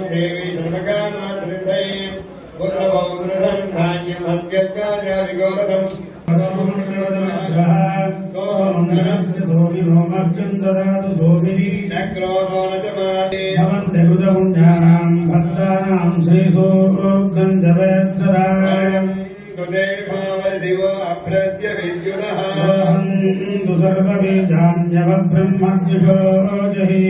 देवी सर्वकामात्रिदयीं पुत्रपौत्रसन्धान्यं हस्त्यस्कार्या विगोरथं सोमङ्गलस्य सोमिनोमर्चं ददातु सोमिनी न क्रोधो न च माते भवन्ते कृतपुण्यानां भक्तानां श्रीसोक्तं जवेत्सरायं तुदेवावदिवो अभ्रस्य विद्युतः तु सर्वबीजान्यवब्रह्मद्युषो जहि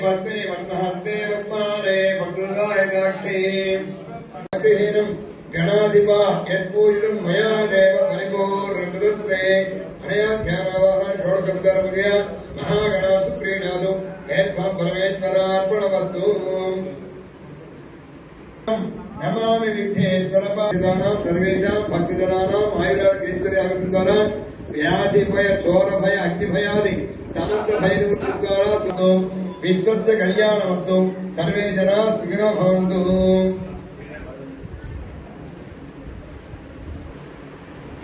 पत्नी मन्महस्ते पद्माने भक्तदायकाक्षीं भक्तिहीनं गणाधिपा यत्पूजितं मया देव परिपूर्णमृतस्ते अनया ध्यानावाहन षोडशोपचारपूजया महागणासुप्रीणादो हेत्फलं परमेश्वरार्पणमस्तु नमामि विघ्नेश्वरपादितानां सर्वेषां भक्तिजनानां आयुराग्यैश्वर्याभिवृद्धानां व्याधिभय चोरभय अग्निभयादि समस्तभयनिवृत्तिद्वारा सुतो विश्वस्य कल्याणमस्तु सर्वे जनाः सुखिनो भवन्तु।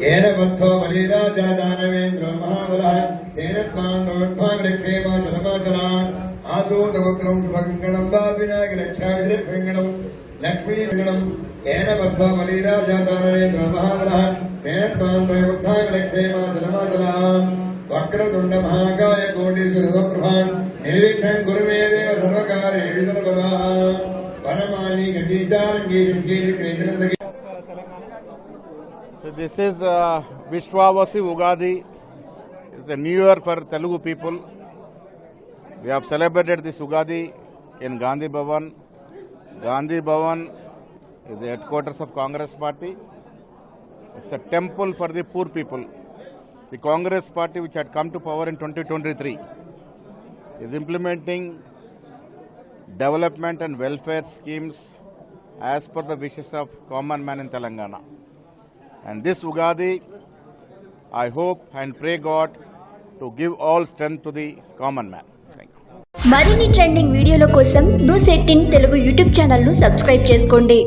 येन बद्धो बलिराजा दानवेन्द्रो महाबलः तेन त्वां जलमाचलान् आसूतवक्त्रं शुभङ्गणं वाविनायकरक्षाविदृक्वेङ्गणं लक्ष्मीवेङ्गणं येन बद्धो बलिराजा दानवेन्द्रो महाबलः तेन त्वां जलमाचलान् वक्रतुण्ड महाकाय कोटिसूर्यप्रभान् निर्विघ्नं कुरु मे देव सर्वकार्येषु सर्वदा वनमाली गतीशारङ्गी शङ्कीर्षेशनन्दगी. So this is Vishwavasi Ugadi. It's a new year for Telugu people. We have celebrated this Ugadi in Gandhi Bhavan. Gandhi Bhavan is the headquarters of Congress Party. It's a temple for the poor people. The Congress Party, which had come to power in 2023, is implementing development and welfare schemes as per the wishes of common man in Telangana. And this Ugadi, I hope and pray God to give all strength to the common man. Thank you. మరిన్ని trending వీడియోల కోసం news 18 Telugu YouTube channel ను subscribe చేసుకోండి.